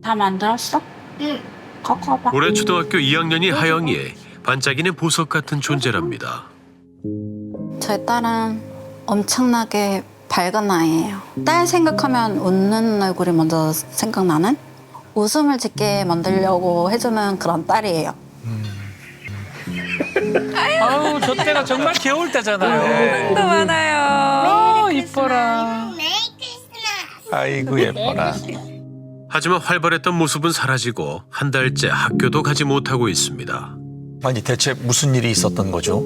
다 만들었어? 응. 갖고 와봐. 올해 초등학교 2학년이 하영이의 반짝이는 보석 같은 존재랍니다. 저희 딸은 엄청나게 밝은 아이예요. 딸 생각하면 웃는 얼굴이 먼저 생각나는? 웃음을 짓게 만들려고 해주는 그런 딸이에요. 아우 저 때가 정말 귀여울 때잖아요. 또 많아요. 아 이뻐라. 메리 크리스마스. 아이고 예뻐라. 하지만 활발했던 모습은 사라지고 한 달째 학교도 가지 못하고 있습니다. 아니 대체 무슨 일이 있었던 거죠?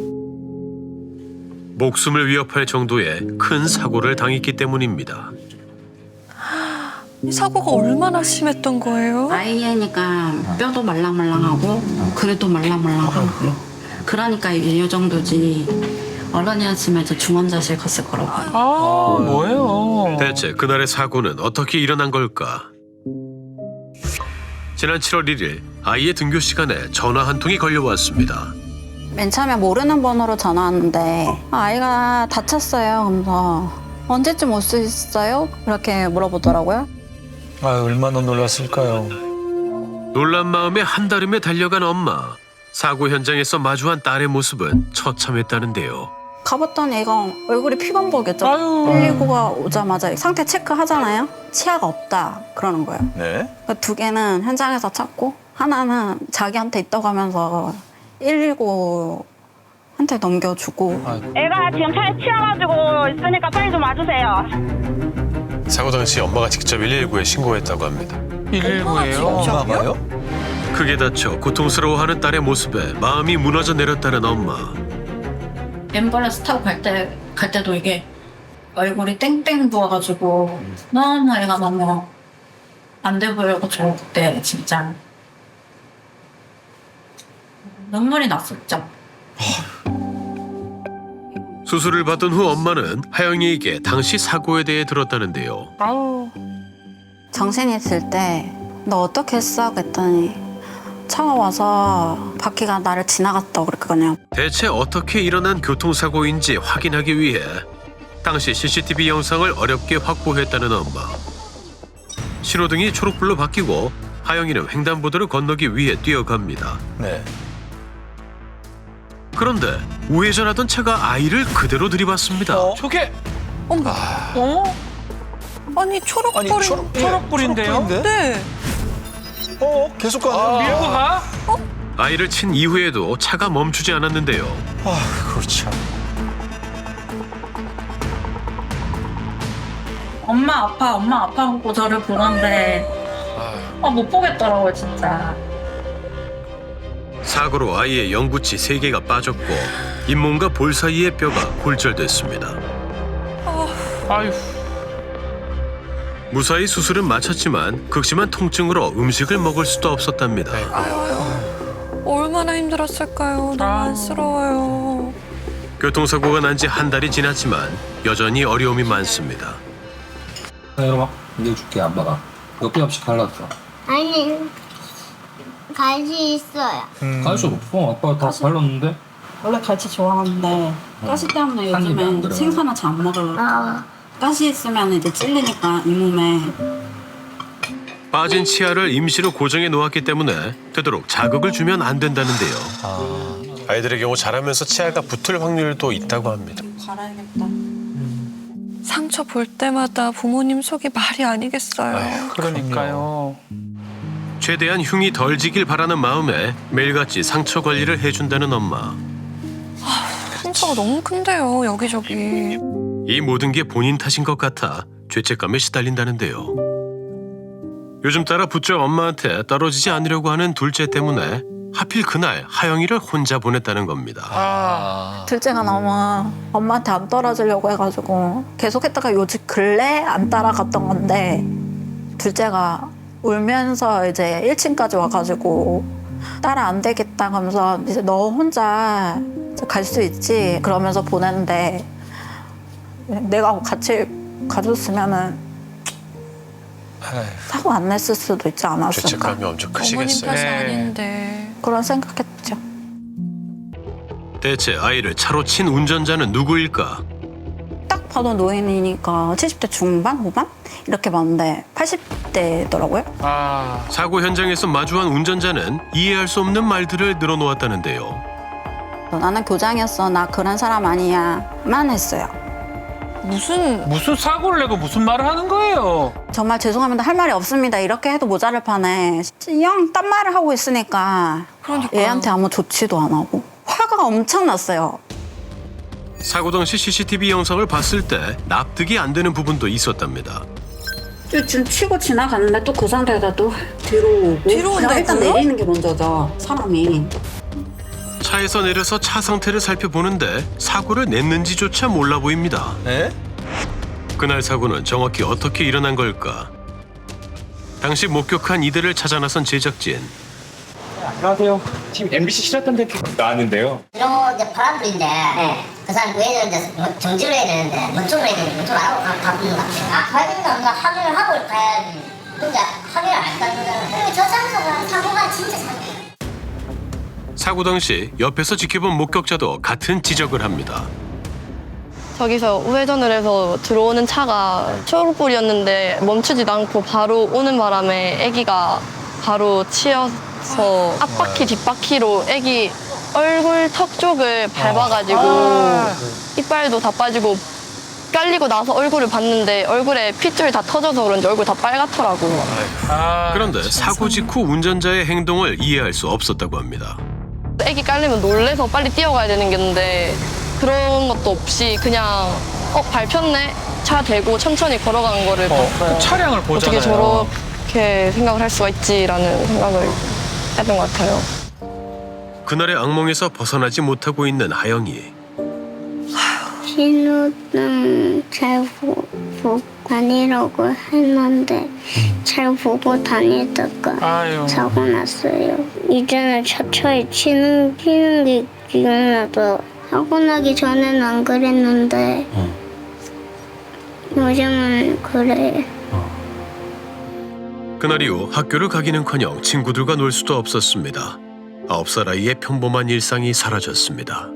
목숨을 위협할 정도의 큰 사고를 당했기 때문입니다. 이 사고가 얼마나 심했던 거예요? 아이니까 뼈도 말랑말랑하고 그래도 말랑말랑하고 그러니까 이 정도지 어른이었으면 이제 중환자실 갔을 거라고. 아 뭐예요? 대체 그날의 사고는 어떻게 일어난 걸까? 지난 7월 1일 아이의 등교 시간에 전화 한 통이 걸려왔습니다. 맨 처음에 모르는 번호로 전화 왔는데 아이가 다쳤어요. 그래서 언제쯤 올 수 있어요? 이렇게 물어보더라고요. 아 얼마나 놀랐을까요? 놀란 마음에 한달음에 달려간 엄마. 사고 현장에서 마주한 딸의 모습은 처참했다는데요. 가봤더니 애가 얼굴이 피범벅이었죠. 아유. 119가 오자마자 상태 체크하잖아요. 치아가 없다 그러는 거예요. 네. 그 두 개는 현장에서 찾고 하나는 자기한테 있다고 하면서 119한테 넘겨주고. 애가 지금 차에 치여가지고 있으니까 빨리 좀 와주세요. 사고 당시 엄마가 직접 119에 신고했다고 합니다. 119예요. 엄마가요? 크게 다쳐 고통스러워하는 딸의 모습에 마음이 무너져 내렸다는 엄마. 앰뷸런스 타고 갈 때도 이게 얼굴이 땡땡 부어가지고 너무 애가 너무 안 돼 보여가지고 그때 진짜 눈물이 났었죠. 수술을 받은 후 엄마는 하영이에게 당시 사고에 대해 들었다는데요. 아우 정신이 들 때 너 어떻게 했어? 그랬더니 차가 와서 바퀴가 나를 지나갔다고 그랬거든요. 대체 어떻게 일어난 교통사고인지 확인하기 위해 당시 CCTV 영상을 어렵게 확보했다는 엄마. 신호등이 초록불로 바뀌고 하영이는 횡단보도를 건너기 위해 뛰어갑니다. 네. 그런데 우회전하던 차가 아이를 그대로 들이받습니다. 저게 어머. 어? 아니 초록불이. 초록불인데요? 초록불인데? 네. 계속 가네. 밀고 가? 아이를 친 이후에도 차가 멈추지 않았는데요. 아 그렇죠. 엄마 아파 하고 저를 보는데 못 보겠더라고요 진짜. 사고로 아이의 영구치 3개가 빠졌고 잇몸과 볼 사이의 뼈가 골절됐습니다. 아유 무사히 수술은 마쳤지만 극심한 통증으로 음식을 먹을 수도 없었답니다. 얼마나 힘들었을까요? 너무 안쓰러워요. 교통사고가 난 지 한 달이 지났지만 여전히 어려움이 많습니다. 이거 봐. 이거 줄게 안 받아. 이거 뼈 없이 갈랐어. 아니, 갈지 있어요. 갈수 없어. 아빠 다 발랐는데. 원래 갈치 좋아하는데 가시 때문에 한 입에 안 요즘엔 들어가. 생선을 잘 안 먹어요. 가시 있으면 이제 찔리니까 잇몸에. 빠진 치아를 임시로 고정해 놓았기 때문에 되도록 자극을 주면 안 된다는데요. 아이들의 경우 자라면서 치아가 붙을 확률도 있다고 합니다. 갈아야겠다. 상처 볼 때마다 부모님 속이 말이 아니겠어요. 그러니까요. 최대한 흉이 덜 지길 바라는 마음에 매일같이 상처 관리를 해준다는 엄마. 상처가 너무 큰데요 여기저기. 이 모든 게 본인 탓인 것 같아 죄책감에 시달린다는데요. 요즘 따라 부쩍 엄마한테 떨어지지 않으려고 하는 둘째 때문에 하필 그날 하영이를 혼자 보냈다는 겁니다. 둘째가 너무 엄마한테 안 떨어지려고 해가지고 계속했다가 요즘 근래 안 따라갔던 건데 둘째가 울면서 이제 1층까지 와가지고 따라 안 되겠다 하면서 이제 너 혼자 갈 수 있지 그러면서 보냈는데 내가 같이 가줬으면은 사고 안 냈을 수도 있지 않았을까. 죄책감이 엄청 어머님 크시겠어요. 탓이 네. 아닌데. 그런 생각했죠. 대체 아이를 차로 친 운전자는 누구일까? 딱 봐도 노인이니까 70대 중반, 후반 이렇게 봤는데 80대더라고요. 아, 사고 현장에서 마주한 운전자는 이해할 수 없는 말들을 늘어놓았다는데요. 나는 교장이었어. 나 그런 사람 아니야만 했어요. 무슨 사고를 내고 무슨 말을 하는 거예요? 정말 죄송합니다. 할 말이 없습니다. 이렇게 해도 모자랄 판에 영 딴 말을 하고 있으니까 그러니까요. 얘한테 아무 조치도 안 하고 화가 엄청 났어요. 사고 당시 CCTV 영상을 봤을 때 납득이 안 되는 부분도 있었답니다. 지금 치고 지나갔는데 또 그 상태에다 또 뒤로 오고 뒤로 그냥 일단 온다고요? 내리는 게 먼저죠. 사람이. 차에서 내려서 차 상태를 살펴보는데 사고를 냈는지조차 몰라 보입니다. 에? 그날 사고는 정확히 어떻게 일어난 걸까? 당시 목격한 이들을 찾아 나선 제작진. 안녕하세요. 팀 MBC 실업단대 나왔는데요. 이런 이제 바람들인데 그 사람 왜 이제 정지를 해야 되는데 멈춤을 해야 되는데 멈춤 안 하고 가는 것 같아요. 아, 가야 된다. 뭔가 확인을 하고 가야지. 근데 확인을 안 했다는 거잖아요. 그리고 저 장소가 사고가 진짜 사고예요. 사고 당시 옆에서 지켜본 목격자도 같은 지적을 합니다. 저기서 우회전을 해서 들어오는 차가 초록불이었는데 멈추지도 않고 바로 오는 바람에 아기가 바로 치여서 앞바퀴 뒷바퀴로 아기 얼굴 턱 쪽을 밟아가지고 이빨도 다 빠지고 깔리고 나서 얼굴을 봤는데 얼굴에 핏줄이 다 터져서 그런지 얼굴 다 빨갛더라고요. 아, 그런데 사고 직후 운전자의 행동을 이해할 수 없었다고 합니다. 아기 깔리면 놀래서 빨리 뛰어가야 되는 건데 그런 것도 없이 그냥 밟혔네? 차 대고 천천히 걸어간 거를 봤어요. 그 차량을 보잖아요. 어떻게 저렇게 생각을 할 수가 있지라는 생각을 했던 것 같아요. 그날의 악몽에서 벗어나지 못하고 있는 하영이. 신호등 잘 보고 다니라고 했는데 잘 보고 다니다가 아유. 사고 났어요. 이제는 차차에 치는 게 기억나서 사고 나기 전에는 안 그랬는데 요즘은 그래. 그날 이후 학교를 가기는커녕 친구들과 놀 수도 없었습니다. 9살 아이의 평범한 일상이 사라졌습니다.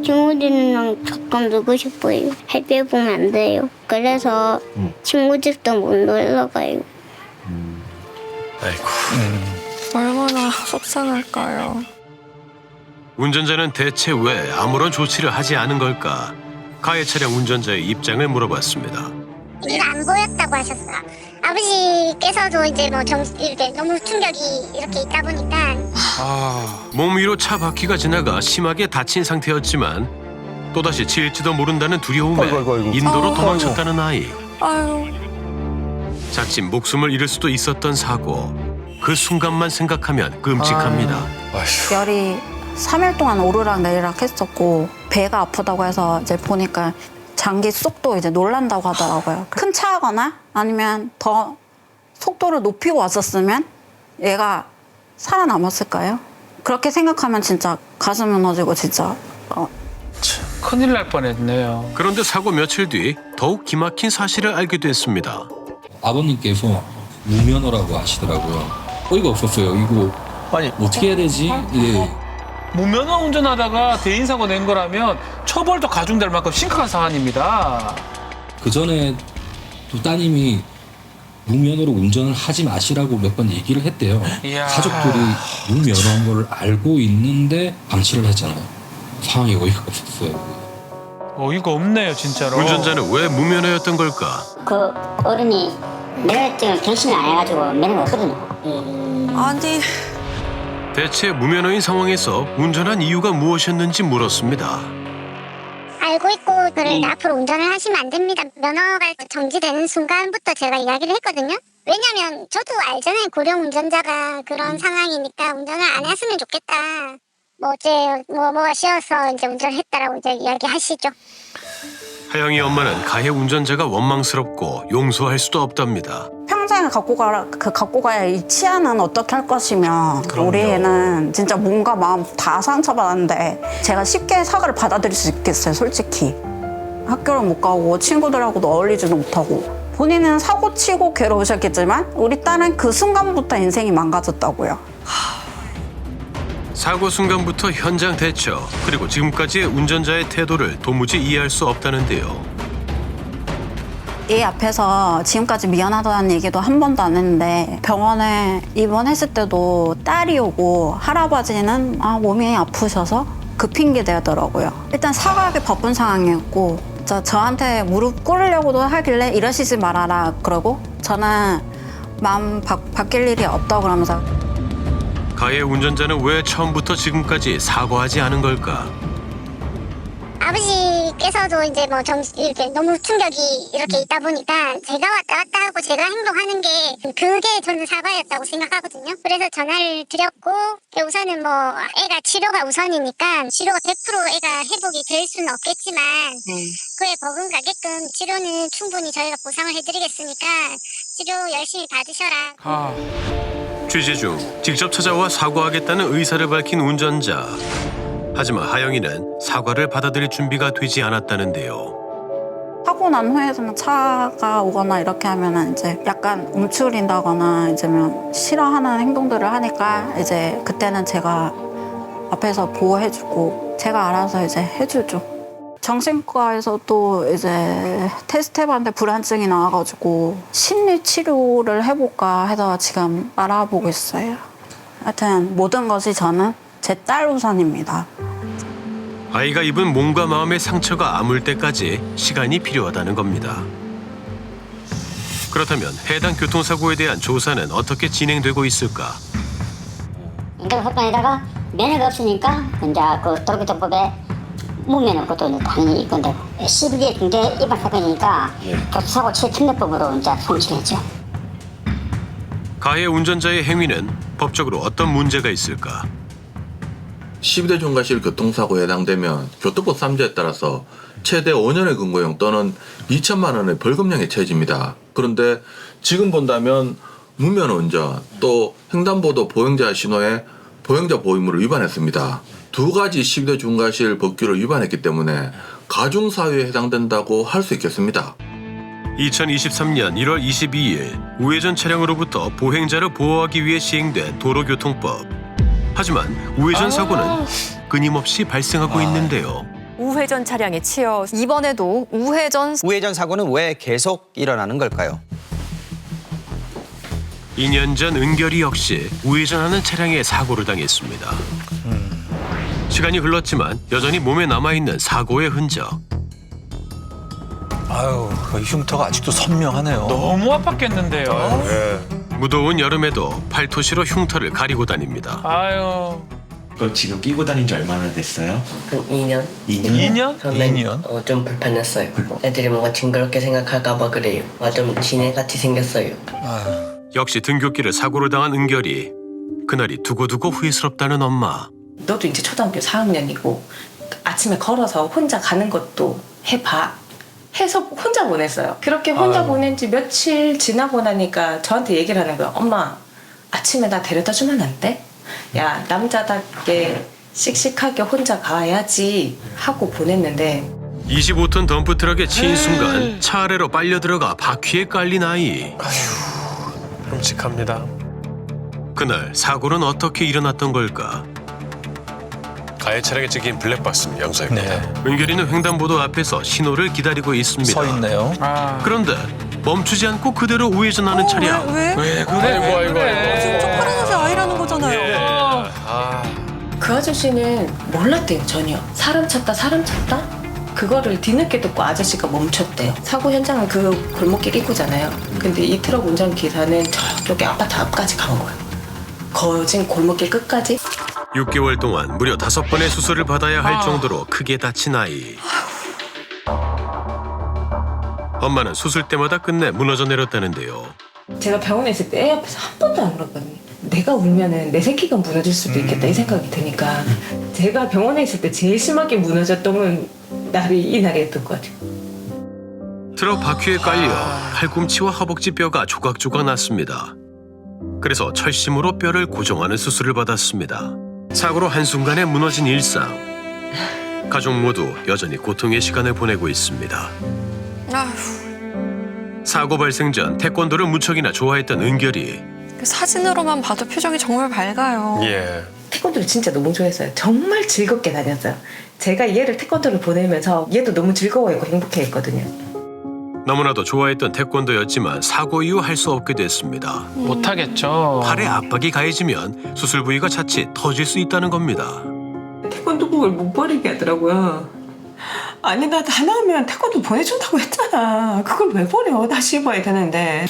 친구들이랑 가끔 놀고 싶어요. 햇빛 보면 안 돼요. 그래서 친구 집도 못 놀러 가요. 아이고. 얼마나 속상할까요. 운전자는 대체 왜 아무런 조치를 하지 않은 걸까? 가해 차량 운전자의 입장을 물어봤습니다. 일 안 보였다고 하셨어. 아버지께서도 이제 뭐 이렇게 너무 충격이 이렇게 있다 보니까 몸 위로 차 바퀴가 지나가 심하게 다친 상태였지만 또다시 치일지도 모른다는 두려움에 아이고. 인도로 도망쳤다는 아이. 아유, 자칫 목숨을 잃을 수도 있었던 사고. 그 순간만 생각하면 끔찍합니다. 열이 3일 동안 오르락 내리락 했었고 배가 아프다고 해서 이제 보니까 장기 속도 이제 놀란다고 하더라고요. 큰 차거나 아니면 더 속도를 높이고 왔었으면 얘가 살아남았을까요? 그렇게 생각하면 진짜 가슴 무너지고 진짜 큰일 날 뻔했네요. 그런데 사고 며칠 뒤 더욱 기막힌 사실을 알게 됐습니다. 아버님께서 무면허라고 하시더라고요. 어이가 없었어요. 이거 아니 어떻게 해야 되지? 예. 무면허 운전하다가 대인사고 낸 거라면 처벌도 가중될 만큼 심각한 사안입니다. 그 전에 또 따님이 무면허로 운전을 하지 마시라고 몇 번 얘기를 했대요. 이야. 가족들이 무면허한 걸 알고 있는데 방치를 했잖아요. 상황이 어이가 없었어요. 어이가 없네요, 진짜로. 운전자는 왜 무면허였던 걸까? 그 어른이 면허증을 갱신을 안 해가지고 면허가 없거든요. 아니 대체 무면허인 상황에서 운전한 이유가 무엇이었는지 물었습니다. 알고 있고 앞으로 운전을 하시면 안 됩니다. 면허가 정지되는 순간부터 제가 이야기를 했거든요. 왜냐면 저도 알잖아요. 고령 운전자가 그런 상황이니까 운전을 안 했으면 좋겠다. 뭐 어제 뭐가 쉬어서 이제 운전을 했다라고 이제 이야기하시죠. 하영이 엄마는 가해 운전자가 원망스럽고 용서할 수도 없답니다. 평생 갖고 가야 이 치아는 어떻게 할 것이며 우리 애는 진짜 몸과 마음 다 상처받았는데 제가 쉽게 사과를 받아들일 수 있겠어요, 솔직히. 학교를 못 가고 친구들하고도 어울리지도 못하고 본인은 사고 치고 괴로우셨겠지만 우리 딸은 그 순간부터 인생이 망가졌다고요. 사고 순간부터 현장 대처 그리고 지금까지의 운전자의 태도를 도무지 이해할 수 없다는데요. 애 앞에서 지금까지 미안하다는 얘기도 한 번도 안 했는데 병원에 입원했을 때도 딸이 오고 할아버지는 몸이 아프셔서 그 핑계 대더라고요. 일단 사과하기 바쁜 상황이었고 저한테 무릎 꿇으려고도 하길래 이러시지 말아라 그러고 저는 마음 바뀔 일이 없다고 그러면서 가해 운전자는 왜 처음부터 지금까지 사과하지 않은 걸까? 아버지께서도 이제 뭐 이렇게 너무 충격이 이렇게 있다 보니까 제가 왔다 갔다 하고 제가 행동하는 게 그게 저는 사과였다고 생각하거든요. 그래서 전화를 드렸고 우선은 뭐 애가 치료가 우선이니까 치료가 100% 애가 회복이 될 수는 없겠지만 그에 버금가게끔 치료는 충분히 저희가 보상을 해드리겠으니까 치료 열심히 받으셔라. 취재 중 직접 찾아와 사과하겠다는 의사를 밝힌 운전자. 하지만 하영이는 사과를 받아들일 준비가 되지 않았다는데요. 하고 난 후에는 차가 오거나 이렇게 하면은 이제 약간 움츠린다거나 이제면 싫어하는 행동들을 하니까 이제 그때는 제가 앞에서 보호해주고 제가 알아서 이제 해주죠. 정신과에서 또 이제 테스트 해봤는데 불안증이 나와가지고 심리 치료를 해볼까 해서 지금 알아보고 있어요. 하여튼 모든 것이 저는 제 딸 우선입니다. 아이가 입은 몸과 마음의 상처가 아물 때까지 시간이 필요하다는 겁니다. 그렇다면 해당 교통사고에 대한 조사는 어떻게 진행되고 있을까? 인터넷 사건에다가 면허가 없으니까 이제 그 도로교통법에 무면 없고도 당연히 이건데 12개 중대 위반 사건이니까 교통사고 치유특례법으로 이제 송치했죠. 가해 운전자의 행위는 법적으로 어떤 문제가 있을까? 12대 중과실 교통사고에 해당되면 교통법 3조에 따라서 최대 5년의 근고형 또는 2천만 원의 벌금형에 처해집니다. 그런데 지금 본다면 무면 운전 또 횡단보도 보행자 신호에 보행자 보호의무를 위반했습니다. 두 가지 12대 중과실 법규를 위반했기 때문에 가중사유에 해당된다고 할 수 있겠습니다. 2023년 1월 22일 우회전 차량으로부터 보행자를 보호하기 위해 시행된 도로교통법. 하지만 우회전 사고는 끊임없이 발생하고 있는데요. 우회전 차량에 치여 이번에도 우회전 사고는 왜 계속 일어나는 걸까요? 2년 전 은결이 역시 우회전하는 차량에 사고를 당했습니다. 시간이 흘렀지만 여전히 몸에 남아있는 사고의 흔적. 아유, 그 흉터가 아직도 선명하네요. 너무 아팠겠는데요. 무더운 여름에도 팔토시로 흉터를 가리고 다닙니다. 아유. 그거 지금 끼고 다닌 지 얼마나 됐어요? 2년. 2년? 저는 좀 불편했어요. 애들이 뭔가 징그럽게 생각할까 봐 그래요. 좀 지네같이 생겼어요. 역시 등굣길을 사고를 당한 은결이 그날이 두고두고 후회스럽다는 엄마. 너도 이제 초등학교 4학년이고 아침에 걸어서 혼자 가는 것도 해봐. 해서 혼자 보냈어요. 그렇게 혼자 보낸 지 며칠 지나고 나니까 저한테 얘기를 하는 거예요. 엄마, 아침에 나 데려다 주면 안 돼? 야, 남자답게 씩씩하게 혼자 가야지 하고 보냈는데 25톤 덤프트럭에 치인 순간 차 아래로 빨려 들어가 바퀴에 깔린 아이. 끔찍합니다. 그날 사고는 어떻게 일어났던 걸까? 가해 차량에 찍힌 블랙박스 영상입니다. 은결이는 횡단보도 앞에서 신호를 기다리고 있습니다. 서 있네요. 그런데 멈추지 않고 그대로 우회전하는 차량. 왜? 왜 그래? 지금 쪽팔아서 아이라는 거잖아요. 그 아저씨는 몰랐대요, 전혀. 사람 쳤다? 그거를 뒤늦게 듣고 아저씨가 멈췄대요. 사고 현장은 그 골목길 입구잖아요. 근데 이 트럭 운전기사는 저쪽에 아파트 앞까지 간 거예요. 거진 골목길 끝까지. 6개월 동안 무려 5번의 수술을 받아야 할 정도로 크게 다친 아이. 엄마는 수술 때마다 끝내 무너져 내렸다는데요. 제가 병원에 있을 때 애 앞에서 한 번도 안 울었거든요. 내가 울면은 내 새끼가 무너질 수도 있겠다 이 생각이 드니까 제가 병원에 있을 때 제일 심하게 무너졌던 날이 이 날이었던 것 같아요. 트럭 바퀴에 깔려 팔꿈치와 허벅지 뼈가 조각조각 났습니다. 그래서 철심으로 뼈를 고정하는 수술을 받았습니다. 사고로 한순간에 무너진 일상. 가족 모두 여전히 고통의 시간을 보내고 있습니다. 사고 발생 전 태권도를 무척이나 좋아했던 은결이 그 사진으로만 봐도 표정이 정말 밝아요. 태권도를 진짜 너무 좋아했어요. 정말 즐겁게 다녔어요. 제가 얘를 태권도를 보내면서 얘도 너무 즐거워했고 행복해했거든요. 너무나도 좋아했던 태권도였지만 사고 이후 할 수 없게 됐습니다. 못하겠죠. 팔에 압박이 가해지면 수술 부위가 자칫 터질 수 있다는 겁니다. 태권도복을 못 버리게 하더라고요. 아니 나 다 나오면 태권도 보내준다고 했잖아. 그걸 왜 버려? 다시 입어야 되는데.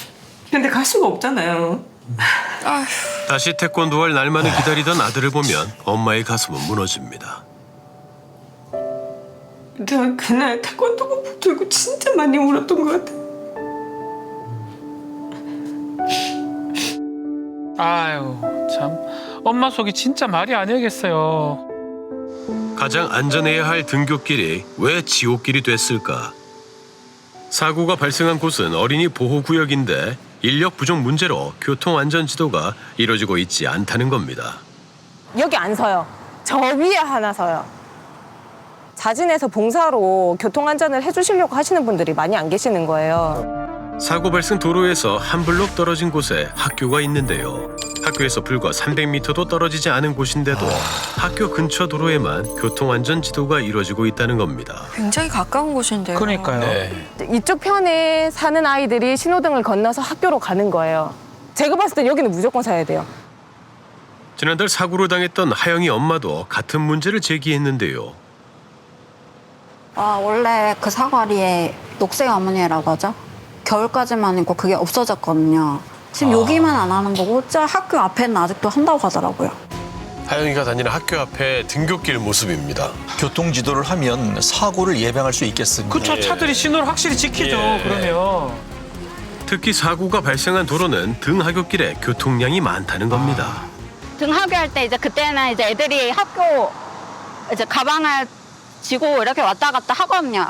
근데 갈 수가 없잖아요. 다시 태권도할 날만을 기다리던 아들을 보면 엄마의 가슴은 무너집니다. 저 그날 태권도복 들고 진짜 많이 울었던 것 같아. 아유 참 엄마 속이 진짜 말이 아니겠어요. 가장 안전해야 할 등굣길이 왜 지옥길이 됐을까? 사고가 발생한 곳은 어린이 보호구역인데 인력 부족 문제로 교통안전지도가 이루어지고 있지 않다는 겁니다. 여기 안 서요. 저 위에 하나 서요. 자진해서 봉사로 교통안전을 해주시려고 하시는 분들이 많이 안 계시는 거예요. 사고 발생 도로에서 한 블록 떨어진 곳에 학교가 있는데요. 학교에서 불과 300m도 떨어지지 않은 곳인데도 학교 근처 도로에만 교통안전지도가 이루어지고 있다는 겁니다. 굉장히 가까운 곳인데요. 그러니까요. 이쪽 편에 사는 아이들이 신호등을 건너서 학교로 가는 거예요. 제가 봤을 때 여기는 무조건 사야 돼요. 지난달 사고를 당했던 하영이 엄마도 같은 문제를 제기했는데요. 원래 그 사거리에 녹색 어머니라고 하죠. 겨울까지만 있고 그게 없어졌거든요. 지금 여기만 안 하는 거고 저 학교 앞에는 아직도 한다고 하더라고요. 하영이가 다니는 학교 앞에 등굣길 모습입니다. 교통지도를 하면 사고를 예방할 수 있겠습니다. 그쵸, 차들이 신호를 확실히 지키죠. 그러면. 특히 사고가 발생한 도로는 등하굣길에 교통량이 많다는 겁니다. 등하교할 때 이제 그때는 이제 애들이 학교 이제 가방을 지고 이렇게 왔다 갔다 하거든요.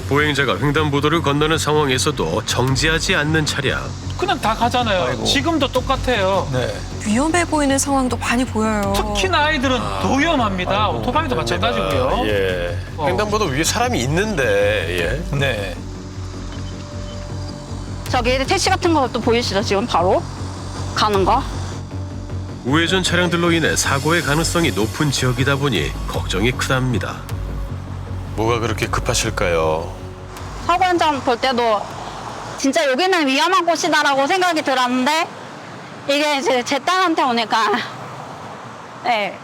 보행자가 횡단보도를 건너는 상황에서도 정지하지 않는 차량. 그냥 다 가잖아요. 아이고. 지금도 똑같아요. 네. 위험해 보이는 상황도 많이 보여요. 특히나 아이들은 더 위험합니다. 오토바이도 마찬가지고요. 예. 횡단보도 위에 사람이 있는데 예. 네. 저기 택시 같은 것도 보이시죠? 지금 바로 가는 거. 우회전 차량들로 인해 사고의 가능성이 높은 지역이다 보니 걱정이 크답니다. 뭐가 그렇게 급하실까요? 사고 현장 볼 때도 진짜 여기는 위험한 곳이다라고 생각이 들었는데 이게 이제 제 딸한테 오니까 네.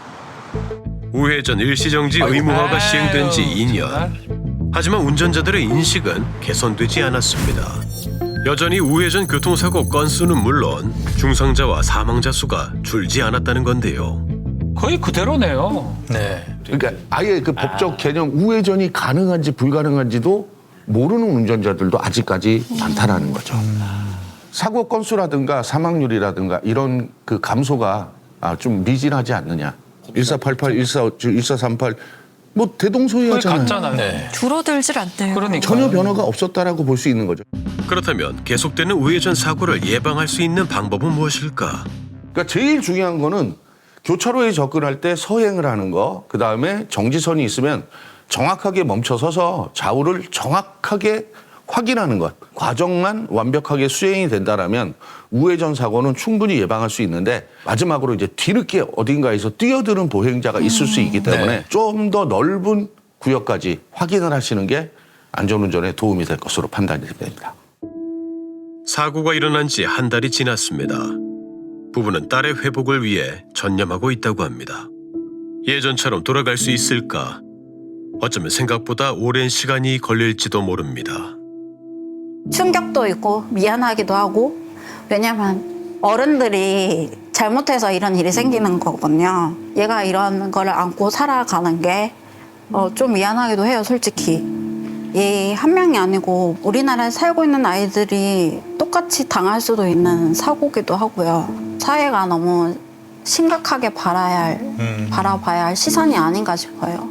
우회전 일시정지 의무화가 시행된 지 2년. 하지만 운전자들의 인식은 개선되지 않았습니다. 여전히 우회전 교통사고 건수는 물론 중상자와 사망자 수가 줄지 않았다는 건데요. 거의 그대로네요. 네. 그러니까 아예 그 법적 개념 우회전이 가능한지 불가능한지도 모르는 운전자들도 아직까지 많다라는 거죠. 사고 건수라든가 사망률이라든가 이런 그 감소가 좀 미진하지 않느냐. 1488, 1438 뭐 대동소이하잖아요. 같잖아요. 네. 줄어들질 않네요. 그러니까. 전혀 변화가 없었다라고 볼 수 있는 거죠. 그렇다면 계속되는 우회전 사고를 예방할 수 있는 방법은 무엇일까? 그러니까 제일 중요한 거는 교차로에 접근할 때 서행을 하는 거, 그다음에 정지선이 있으면 정확하게 멈춰서서 좌우를 정확하게 확인하는 것. 과정만 완벽하게 수행이 된다라면 우회전 사고는 충분히 예방할 수 있는데 마지막으로 이제 뒤늦게 어딘가에서 뛰어드는 보행자가 있을 수 있기 때문에 좀 더 넓은 구역까지 확인을 하시는 게 안전운전에 도움이 될 것으로 판단이 됩니다. 사고가 일어난 지 한 달이 지났습니다. 부부는 딸의 회복을 위해 전념하고 있다고 합니다. 예전처럼 돌아갈 수 있을까? 어쩌면 생각보다 오랜 시간이 걸릴지도 모릅니다. 충격도 있고 미안하기도 하고 왜냐면 어른들이 잘못해서 이런 일이 생기는 거거든요. 얘가 이런 거를 안고 살아가는 게 좀 미안하기도 해요, 솔직히. 얘 한 명이 아니고 우리나라에 살고 있는 아이들이 똑같이 당할 수도 있는 사고기도 하고요. 사회가 너무 심각하게 바라봐야 할 시선이 아닌가 싶어요.